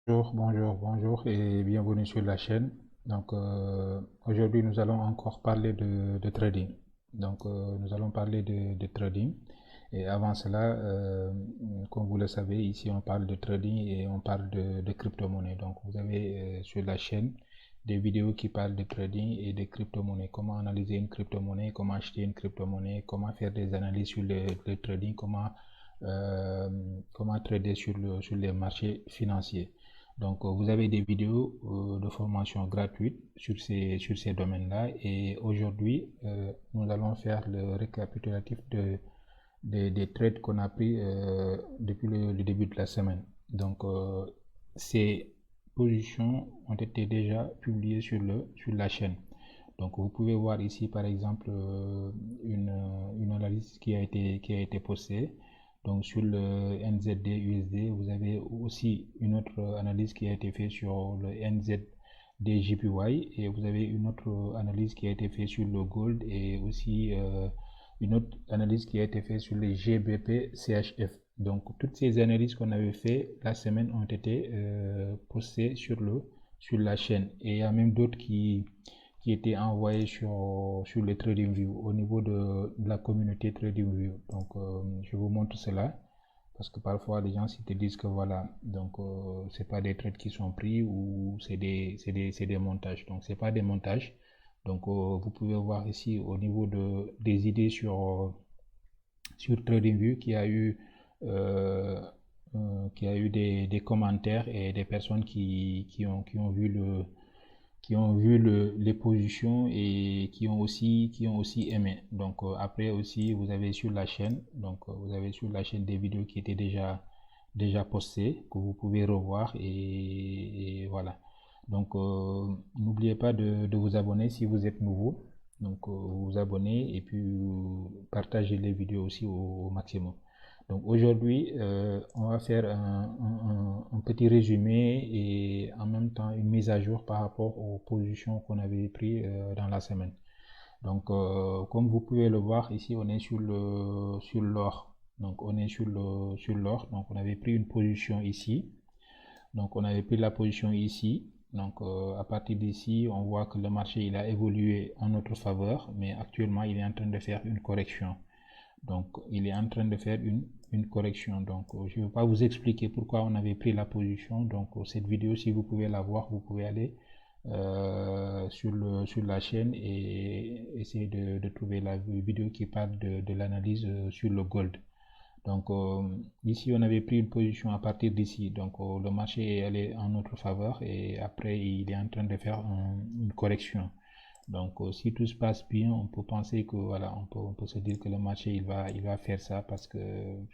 Bonjour et bienvenue sur la chaîne. Aujourd'hui, nous allons encore parler de trading. Nous allons parler de trading. Et avant cela, comme vous le savez, ici on parle de trading et on parle de crypto-monnaie. Donc, vous avez sur la chaîne des vidéos qui parlent de trading et de crypto-monnaie. Comment analyser une crypto-monnaie, comment acheter une crypto-monnaie, comment faire des analyses sur le trading, euh, comment trader sur les marchés financiers. Vous avez des vidéos de formation gratuites sur ces domaines-là. Et aujourd'hui, nous allons faire le récapitulatif des trades qu'on a pris depuis le début de la semaine. Ces positions ont été déjà publiées sur la chaîne. Donc, vous pouvez voir ici, par exemple, une analyse qui a été postée. Donc, sur le NZD USD, vous avez aussi une autre analyse qui a été faite sur le NZD JPY et vous avez une autre analyse qui a été faite sur le Gold et aussi une autre analyse qui a été faite sur les GBP CHF. Donc, toutes ces analyses qu'on avait fait la semaine ont été postées sur la chaîne. Et il y a même d'autres qui étaient envoyés sur le TradingView au niveau de la communauté TradingView. Je vous montre cela parce que parfois les gens te disent que voilà, c'est pas des trades qui sont pris ou c'est des montages. Donc, c'est pas des montages. Vous pouvez voir ici au niveau des idées sur TradingView euh, qui a eu des commentaires et des personnes qui ont vu les positions et qui ont aussi aimé. Après aussi, vous avez sur la chaîne, vous avez sur la chaîne des vidéos qui étaient déjà postées, que vous pouvez revoir et voilà. N'oubliez pas de vous abonner si vous êtes nouveau. Vous vous abonnez et puis partagez les vidéos aussi au maximum. Donc aujourd'hui, on va faire un petit résumé et en même temps une mise à jour par rapport aux positions qu'on avait prises dans la semaine. Comme vous pouvez le voir ici, on est sur l'or. Donc on est sur l'or. Donc on avait pris une position ici. Donc on avait pris la position ici. À partir d'ici, on voit que le marché il a évolué en notre faveur, mais actuellement il est en train de faire une correction. Donc, il est en train de faire une correction. Je ne vais pas vous expliquer pourquoi on avait pris la position. Cette vidéo, si vous pouvez la voir, vous pouvez aller sur la chaîne et essayer de trouver la vidéo qui parle de l'analyse sur le gold. Ici, on avait pris une position à partir d'ici. Le marché est allé en notre faveur et après, il est en train de faire une correction. Si tout se passe bien, on peut penser que voilà, on peut se dire que le marché il va faire ça parce que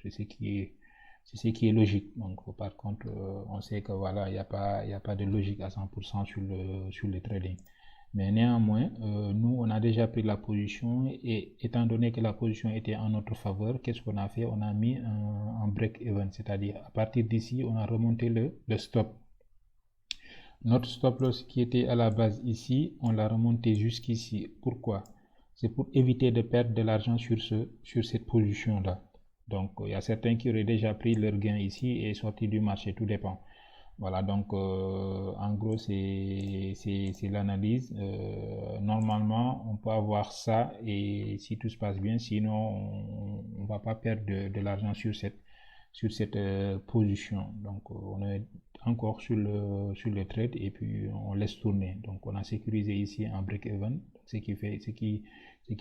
c'est ce qui est logique. Par contre, on sait que voilà, il y a pas de logique à 100% sur le trading. Mais néanmoins, nous, on a déjà pris la position et étant donné que la position était en notre faveur, qu'est-ce qu'on a fait? On a mis un break-even, c'est-à-dire à partir d'ici, on a remonté le stop. Notre stop loss qui était à la base ici, on l'a remonté jusqu'ici. Pourquoi? C'est pour éviter de perdre de l'argent sur cette position-là. Il y a certains qui auraient déjà pris leur gain ici et sorti du marché, tout dépend. Voilà, en gros, c'est l'analyse. Normalement, on peut avoir ça et si tout se passe bien, sinon, on ne va pas perdre de l'argent sur cette position. On est encore sur le trade et puis on laisse tourner. Donc, on a sécurisé ici un break-even, ce qui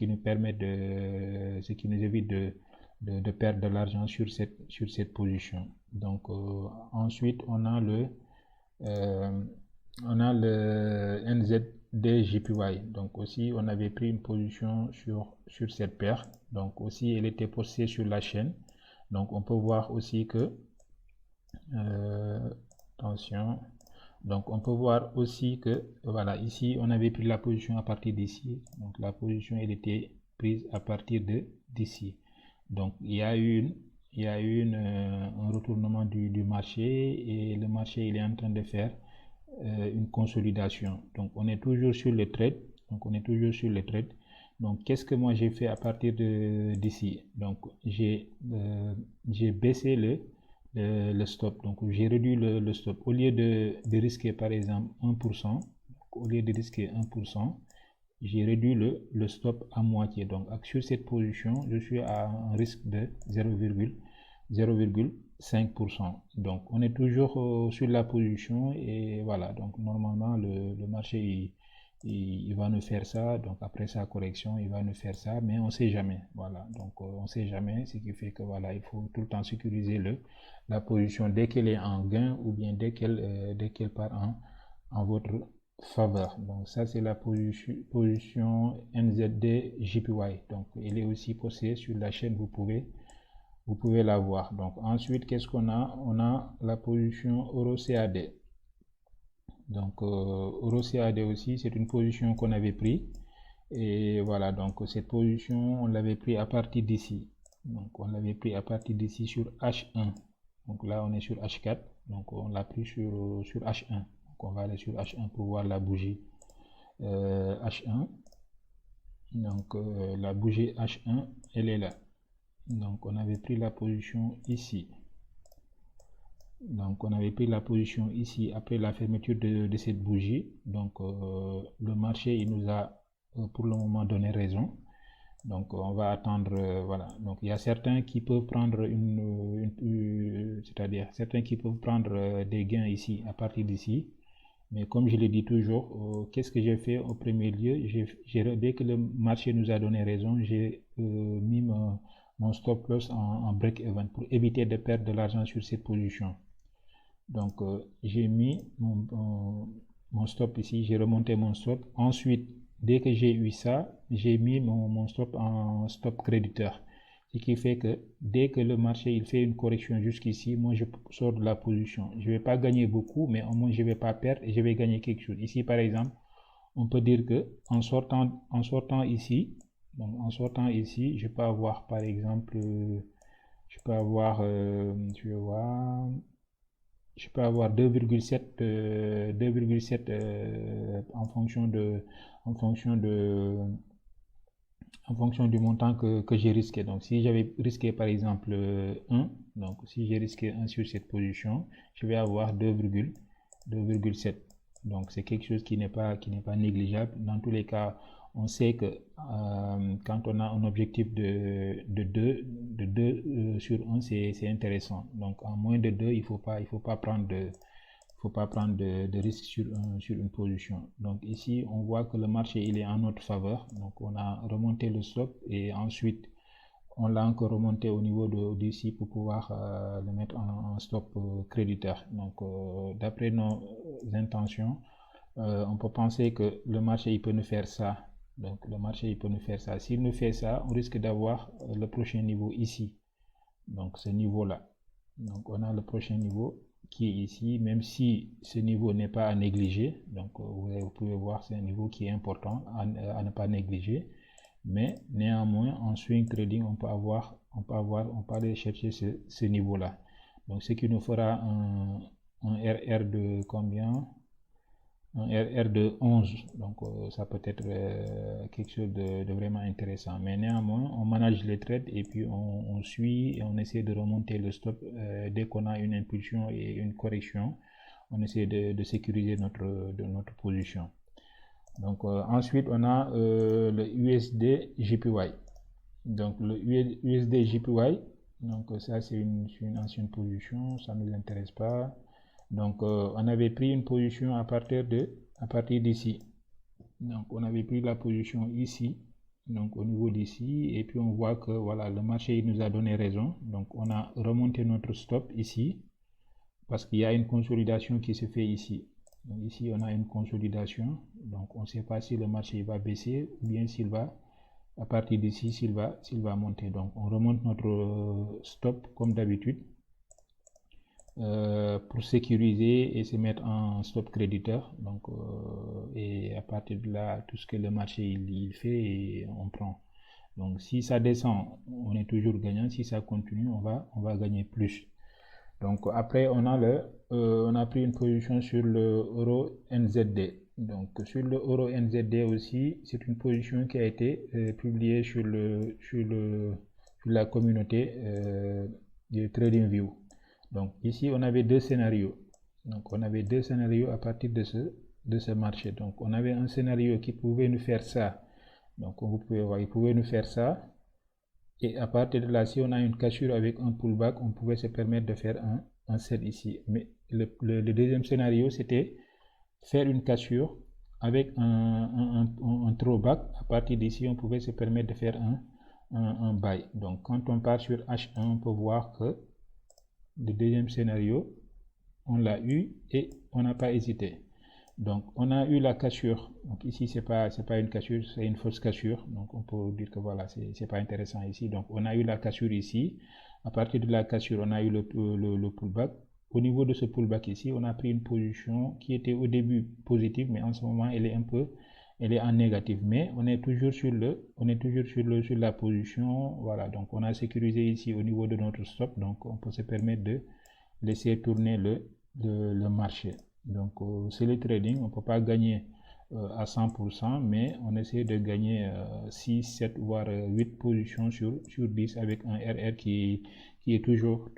nous permet ce qui nous évite de perdre de l'argent sur cette position. Ensuite, euh, on a le NZD-JPY. Donc, aussi, on avait pris une position sur cette paire. Donc, aussi, elle était postée sur la chaîne. Donc, on peut voir aussi que, euh, attention, donc on peut voir aussi que, voilà, ici, on avait pris la position à partir d'ici. Donc, la position, elle était prise à partir de d'ici. Donc, il y a eu un retournement du marché et le marché, il est en train de faire une consolidation. Donc, on est toujours sur le trade. Donc, on est toujours sur le trade. Donc, qu'est-ce que moi j'ai fait à partir d'ici? J'ai baissé le stop. Donc j'ai réduit le stop. Au lieu de risquer par exemple 1%, au lieu de risquer 1%, j'ai réduit le stop à moitié. Donc sur cette position, je suis à un risque de 0,5%. Donc on est toujours sur la position et voilà. Donc normalement le marché il va nous faire ça. Donc après sa correction, il va nous faire ça, mais on sait jamais. Voilà. Donc on sait jamais, ce qui fait que voilà, il faut tout le temps sécuriser la position dès qu'elle est en gain ou bien dès qu'elle part en votre faveur. Donc ça c'est la position NZD JPY. Donc il est aussi posté sur la chaîne, vous pouvez la voir. Donc ensuite qu'est-ce qu'on a? On a la position Euro CAD. Donc Euro CAD aussi c'est une position qu'on avait pris et voilà. Donc cette position on l'avait pris à partir d'ici. Donc on l'avait pris à partir d'ici sur H1. Donc là on est sur H4. Donc on l'a pris sur H1. On va aller sur H1 pour voir la bougie H1. Donc la bougie H1 elle est là. Donc on avait pris la position ici. Donc on avait pris la position ici après la fermeture de cette bougie. Donc le marché il nous a pour le moment donné raison. Donc on va attendre, voilà. Donc il y a certains qui peuvent prendre c'est-à-dire certains qui peuvent prendre des gains ici à partir d'ici. Mais comme je le dis toujours, qu'est-ce que j'ai fait au premier lieu? Dès que le marché nous a donné raison, j'ai mis mon stop loss en break-even pour éviter de perdre de l'argent sur cette position. Donc j'ai mis mon stop ici, j'ai remonté mon stop. Ensuite, dès que j'ai eu ça, j'ai mis mon stop en stop créditeur. Ce qui fait que dès que le marché il fait une correction jusqu'ici, moi je sors de la position. Je ne vais pas gagner beaucoup, mais au moins je ne vais pas perdre et je vais gagner quelque chose. Ici par exemple, on peut dire que en sortant ici, donc en sortant ici, je peux avoir par exemple, je peux avoir, tu vois, je peux avoir 2,7 en fonction du montant que j'ai risqué. Donc si j'avais risqué par exemple 1, donc si j'ai risqué 1 sur cette position, je vais avoir 2,7. Donc c'est quelque chose qui n'est pas négligeable. Dans tous les cas, on sait que quand on a un objectif de 2 sur 1, c'est intéressant. Donc en moins de 2, il faut pas prendre de risque sur une position. Donc ici, on voit que le marché il est en notre faveur. Donc on a remonté le stop et ensuite on l'a encore remonté au niveau d'ici pour pouvoir le mettre en stop créditeur. Donc d'après nos intentions, on peut penser que le marché il peut nous faire ça. Donc le marché il peut nous faire ça. S'il nous fait ça, on risque d'avoir le prochain niveau ici. Donc ce niveau là. Donc on a le prochain niveau qui est ici, même si ce niveau n'est pas à négliger. Donc vous pouvez voir c'est un niveau qui est important à ne pas négliger. Mais néanmoins en swing trading on peut aller chercher ce niveau là. Donc ce qui nous fera un RR de combien? Un RR de 11. Donc ça peut être quelque chose de vraiment intéressant. Mais néanmoins, on manage les trades et puis on suit et on essaie de remonter le stop dès qu'on a une impulsion et une correction. On essaie de sécuriser notre position. Donc ensuite, on a le USD JPY. Donc le USD JPY, donc ça c'est une ancienne position, ça ne nous intéresse pas. Donc on avait pris une position à partir d'ici. Donc on avait pris la position ici, donc au niveau d'ici, et puis on voit que voilà, le marché il nous a donné raison. Donc on a remonté notre stop ici, parce qu'il y a une consolidation qui se fait ici. Donc ici on a une consolidation, donc on ne sait pas si le marché va baisser ou bien s'il va, à partir d'ici, s'il va monter. Donc on remonte notre stop comme d'habitude. Pour sécuriser et se mettre en stop créditeur. Donc, et à partir de là, tout ce que le marché il fait, et on prend. Donc, si ça descend, on est toujours gagnant. Si ça continue, on va gagner plus. Donc, après, on a pris une position sur le euro NZD. Donc, sur le euro NZD aussi, c'est une position qui a été publiée sur la communauté de TradingView. Donc ici, on avait deux scénarios. Donc on avait deux scénarios à partir de ce marché. Donc on avait un scénario qui pouvait nous faire ça. Donc vous pouvez voir, il pouvait nous faire ça. Et à partir de là, si on a une cassure avec un pullback, on pouvait se permettre de faire un sell ici. Mais le deuxième scénario, c'était faire une cassure avec un throwback. À partir d'ici, on pouvait se permettre de faire un buy. Donc quand on part sur H1, on peut voir que le deuxième scénario, on l'a eu et on n'a pas hésité. Donc on a eu la cassure. Donc ici c'est pas une cassure, c'est une fausse cassure. Donc on peut dire que voilà, c'est pas intéressant ici. Donc on a eu la cassure ici. À partir de la cassure, on a eu le pullback. Au niveau de ce pullback ici, on a pris une position qui était au début positive, mais en ce moment elle est en négatif. Mais on est toujours sur la position. Voilà, donc on a sécurisé ici au niveau de notre stop. Donc on peut se permettre de laisser tourner le marché. Donc c'est le trading, on ne peut pas gagner à 100%, mais on essaie de gagner 6, 7 voire 8 positions sur 10 avec un RR qui est toujours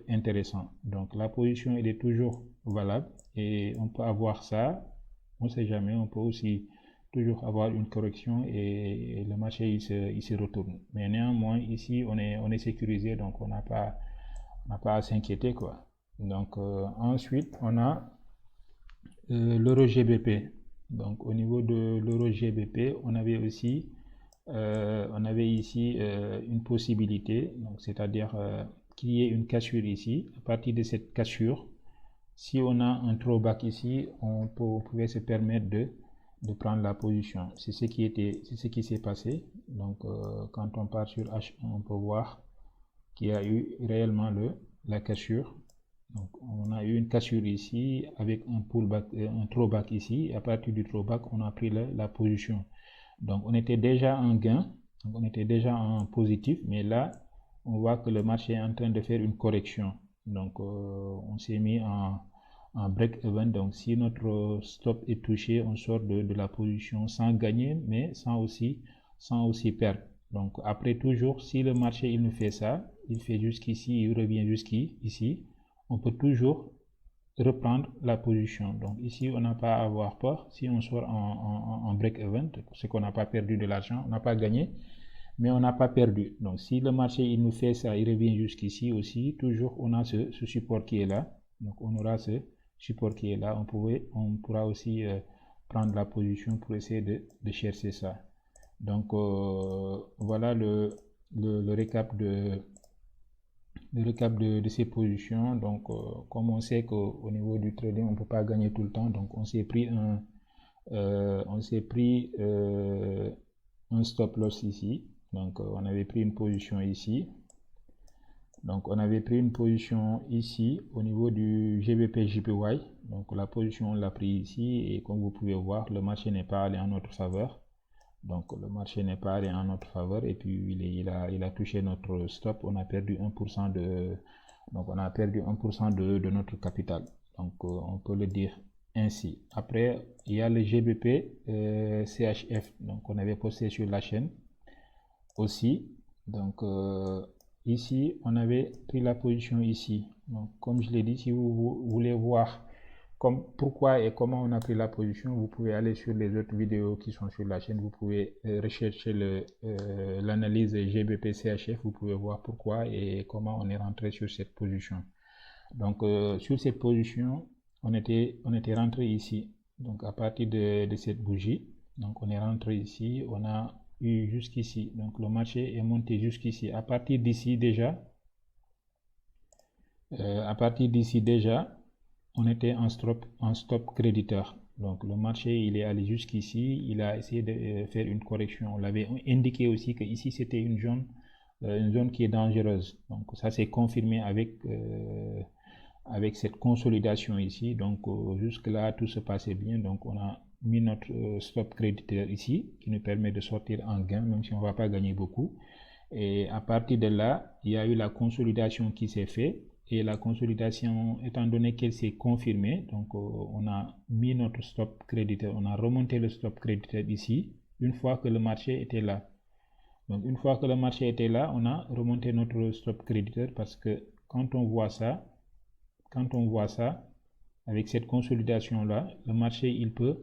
intéressant. Donc la position elle est toujours valable et on peut avoir ça, on ne sait jamais, on peut aussi toujours avoir une correction et le marché il se retourne. Mais néanmoins ici on est sécurisé, donc on n'a pas à s'inquiéter quoi. Donc ensuite on a l'euro GBP. Donc au niveau de l'euro GBP, on avait aussi ici une possibilité, donc c'est-à-dire qu'il y ait une cassure ici. À partir de cette cassure, si on a un throwback ici, on pouvait se permettre de prendre la position. C'est ce qui s'est passé. Donc quand on part sur H1, on peut voir qu'il y a eu réellement la cassure. Donc on a eu une cassure ici avec un pullback, un throwback ici. Et à partir du throwback, on a pris la position. Donc on était déjà en gain, donc on était déjà en positif, mais là on voit que le marché est en train de faire une correction. Donc on s'est mis en break-even. Donc si notre stop est touché, on sort de la position sans gagner, mais sans aussi perdre. Donc après toujours, si le marché il nous fait ça, il fait jusqu'ici, il revient jusqu'ici, on peut toujours reprendre la position. Donc ici, on n'a pas à avoir peur. Si on sort en break-even, c'est qu'on n'a pas perdu de l'argent, on n'a pas gagné, mais on n'a pas perdu. Donc si le marché il nous fait ça, il revient jusqu'ici aussi, toujours on a ce support qui est là. Donc on aura ce support qui est là. On pourra aussi prendre la position pour essayer de chercher ça. Donc voilà le récap de ces positions. Donc comme on sait qu'au niveau du trading on ne peut pas gagner tout le temps, donc on s'est pris un stop loss ici. Donc on avait pris une position ici. Donc on avait pris une position ici au niveau du GBP JPY. Donc la position on l'a pris ici et comme vous pouvez voir, le marché n'est pas allé en notre faveur. Donc le marché n'est pas allé en notre faveur et puis il a touché notre stop. On a perdu 1% donc on a perdu 1% de notre capital. Donc on peut le dire ainsi. Après il y a le GBP CHF. Donc on avait posté sur la chaîne aussi. Donc ici on avait pris la position ici. Donc comme je l'ai dit, si vous voulez voir pourquoi et comment on a pris la position, vous pouvez aller sur les autres vidéos qui sont sur la chaîne. Vous pouvez rechercher l'analyse GBP CHF. Vous pouvez voir pourquoi et comment on est rentré sur cette position. Donc sur cette position, on était rentré ici. Donc à partir de cette bougie, donc on est rentré ici, on a eu jusqu'ici. Donc le marché est monté jusqu'ici. À partir d'ici déjà, on était en stop créditeur. Donc le marché il est allé jusqu'ici, il a essayé de faire une correction. On l'avait indiqué aussi que ici c'était une zone qui est dangereuse. Donc ça s'est confirmé avec cette consolidation ici. Donc jusque là tout se passait bien. Donc on a mis notre stop créditeur ici qui nous permet de sortir en gain même si on ne va pas gagner beaucoup. Et à partir de là, il y a eu la consolidation qui s'est faite. Et la consolidation, étant donné qu'elle s'est confirmée, donc on a mis notre stop créditeur, on a remonté le stop créditeur ici, une fois que le marché était là. Donc une fois que le marché était là, on a remonté notre stop créditeur parce que quand on voit ça, quand on voit ça, avec cette consolidation-là, le marché, il peut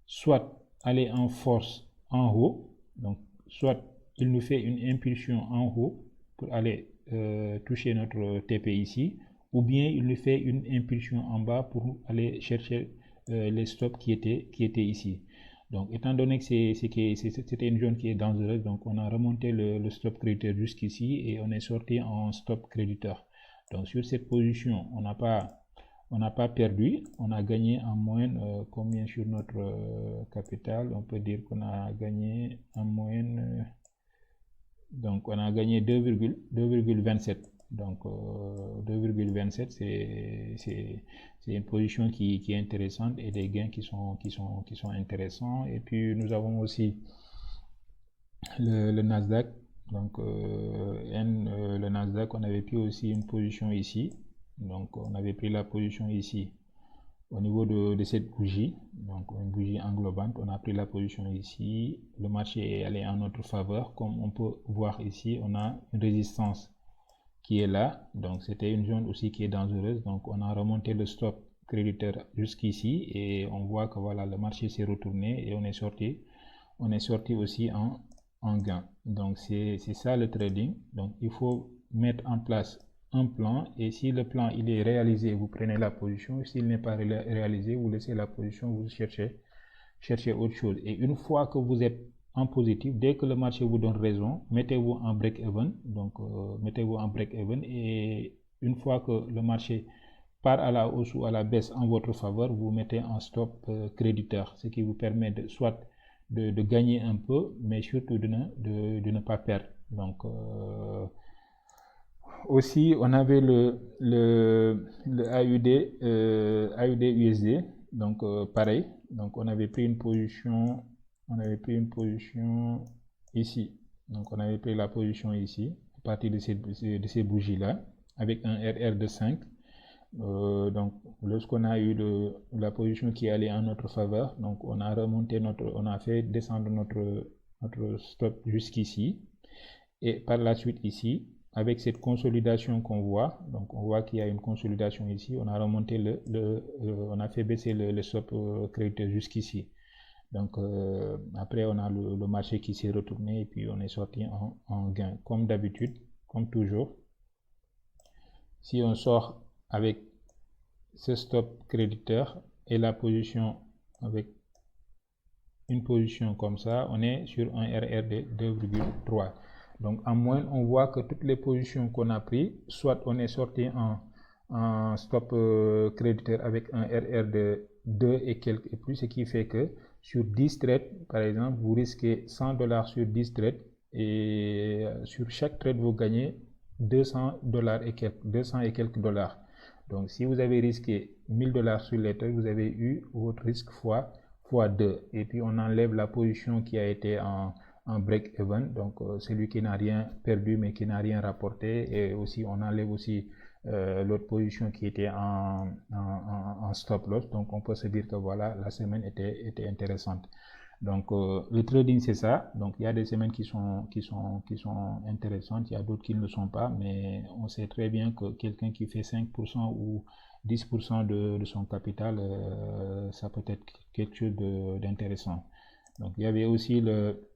soit aller en force en haut, donc soit il nous fait une impulsion en haut pour aller toucher notre TP ici, ou bien il nous fait une impulsion en bas pour aller chercher les stops qui étaient ici. Donc, étant donné que c'était une zone qui est dangereuse, donc on a remonté le stop créditeur jusqu'ici et on est sorti en stop créditeur. Donc, sur cette position, on n'a pas perdu, on a gagné en moyenne combien sur notre capital? On peut dire qu'on a gagné en moyenne, donc on a gagné 2,27. Donc 2,27, c'est une position qui est intéressante et des gains qui sont intéressants. Et puis nous avons aussi le Nasdaq. Donc le Nasdaq, on avait pris aussi une position ici. Donc on avait pris la position ici au niveau de cette bougie, donc une bougie englobante. On a pris la position ici, le marché est allé en notre faveur. Comme on peut voir ici, on a une résistance qui est là, donc c'était une zone aussi qui est dangereuse. Donc on a remonté le stop créditeur jusqu'ici et on voit que voilà, le marché s'est retourné et on est sorti aussi en gain. Donc c'est ça le trading. Donc il faut mettre en place un plan, et si le plan il est réalisé, vous prenez la position. S'il n'est pas réalisé, vous laissez la position, vous cherchez autre chose. Et une fois que vous êtes en positif, dès que le marché vous donne raison, mettez-vous en break-even. Donc mettez-vous en break-even, et une fois que le marché part à la hausse ou à la baisse en votre faveur, vous mettez en stop créditeur, ce qui vous permet soit de gagner un peu, mais surtout de ne pas perdre. Donc aussi, on avait le AUD USD, donc pareil. Donc on avait pris une position, ici. Donc on avait pris la position ici à partir de ces bougies là avec un RR de 5. Donc lorsqu'on a eu la position qui allait en notre faveur, donc on a remonté on a fait descendre notre stop jusqu'ici, et par la suite ici, avec cette consolidation qu'on voit, donc on voit qu'il y a une consolidation ici, on a remonté on a fait baisser le stop créditeur jusqu'ici. Donc après on a le marché qui s'est retourné et puis on est sorti en gain. Comme d'habitude, comme toujours, si on sort avec ce stop créditeur et la position avec une position comme ça, on est sur un RR de 2,3. Donc en moyenne, on voit que toutes les positions qu'on a pris, soit on est sorti en stop créditeur avec un RR de 2 et quelques et plus, ce qui fait que sur 10 trades, par exemple, vous risquez $100 sur 10 trades, et sur chaque trade, vous gagnez $200 et quelques, 200 et quelques dollars. Donc si vous avez risqué $1000 sur les trades, vous avez eu votre risque fois 2, et puis on enlève la position qui a été en break-even, donc celui qui n'a rien perdu mais qui n'a rien rapporté, et aussi on enlève aussi l'autre position qui était en stop loss. Donc on peut se dire que voilà, la semaine était intéressante. Donc le trading c'est ça. Donc il y a des semaines qui sont intéressantes, il y a d'autres qui ne le sont pas, mais on sait très bien que quelqu'un qui fait 5% ou 10% de son capital, ça peut être quelque chose d'intéressant. Donc il y avait aussi le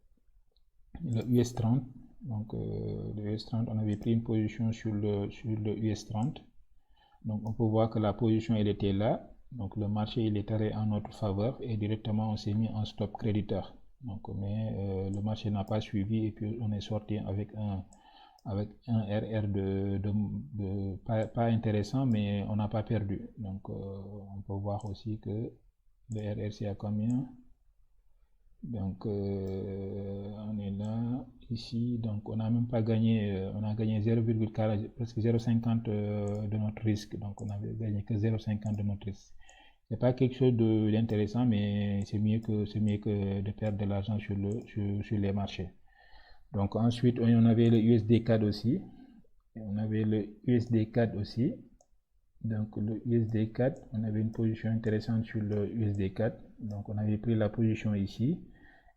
US30. Donc le US30, on avait pris une position sur le US30. Donc on peut voir que la position elle était là. Donc le marché il est allé en notre faveur et directement on s'est mis en stop créditeur. Donc mais le marché n'a pas suivi et puis on est sorti avec un RR pas intéressant, mais on n'a pas perdu. Donc on peut voir aussi que le RR c'est à combien? Donc on est là ici, donc on n'a même pas gagné, on a gagné 0,40, presque 0,50 de notre risque. Donc on avait gagné que 0,50 de notre risque. C'est pas quelque chose d'intéressant, mais c'est mieux que de perdre de l'argent sur les marchés. Donc ensuite on avait le USD CAD aussi. Donc le USD CAD, on avait une position intéressante sur le USD CAD. Donc on avait pris la position ici.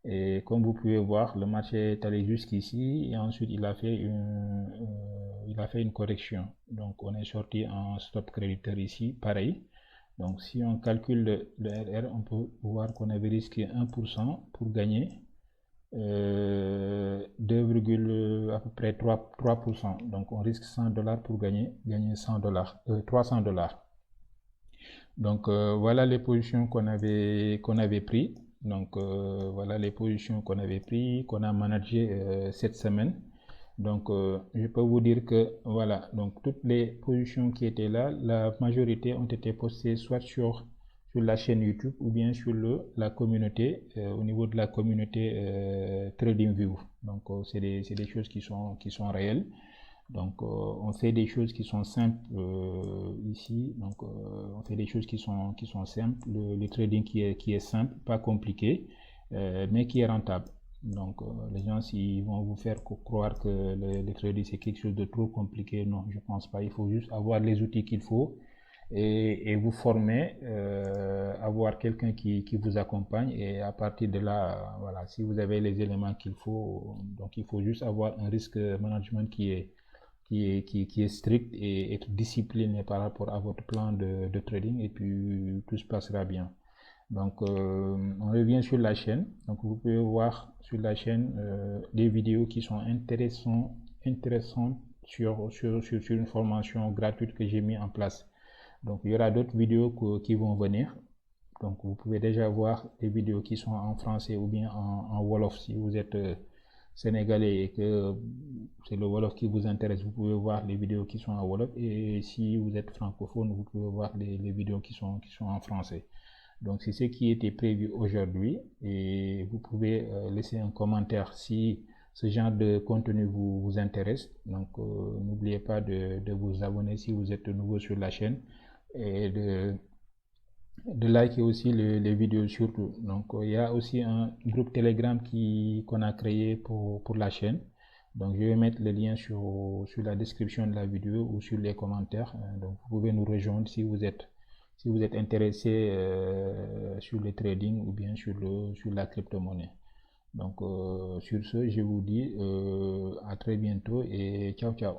Et comme vous pouvez voir, le marché est allé jusqu'ici et ensuite il a fait une correction. Donc on est sorti en stop crediteur ici, pareil. Donc si on calcule le RR, on peut voir qu'on avait risqué 1% pour gagner 2, à peu près 3%. Donc on risque $100 pour gagner $100, $300. Donc voilà les positions qu'on avait pris. Donc voilà les positions qu'on avait pris, qu'on a managé cette semaine. Donc je peux vous dire que voilà, donc toutes les positions qui étaient là, la majorité ont été postées soit sur la chaîne YouTube ou bien sur la communauté, au niveau de la communauté TradingView. Donc c'est des choses qui sont réelles. Donc, on fait des choses qui sont simples ici. Donc, on fait des choses qui sont simples. Le trading qui est simple, pas compliqué, mais qui est rentable. Donc, les gens, s'ils vont vous faire croire que le trading c'est quelque chose de trop compliqué, non, je pense pas. Il faut juste avoir les outils qu'il faut et vous former, avoir quelqu'un qui vous accompagne et à partir de là, voilà, si vous avez les éléments qu'il faut, donc il faut juste avoir un risque management qui est strict et être discipliné par rapport à votre plan de trading et puis tout se passera bien. Donc, on revient sur la chaîne. Donc, vous pouvez voir sur la chaîne des vidéos qui sont intéressantes sur une formation gratuite que j'ai mis en place. Donc, il y aura d'autres vidéos qui vont venir. Donc, vous pouvez déjà voir des vidéos qui sont en français ou bien en Wolof si vous êtes sénégalais et que c'est le Wolof qui vous intéresse. Vous pouvez voir les vidéos qui sont en Wolof et si vous êtes francophone, vous pouvez voir les vidéos qui sont en français. Donc, c'est ce qui était prévu aujourd'hui et vous pouvez laisser un commentaire si ce genre de contenu vous intéresse. Donc, n'oubliez pas de vous abonner si vous êtes nouveau sur la chaîne et de liker aussi les vidéos surtout. Donc, il y a aussi un groupe Telegram qu'on a créé pour la chaîne. Donc, je vais mettre le lien sur la description de la vidéo ou sur les commentaires. Donc, vous pouvez nous rejoindre si vous êtes intéressé sur le trading ou bien sur la crypto-monnaie. Donc, sur ce, je vous dis à très bientôt et ciao, ciao.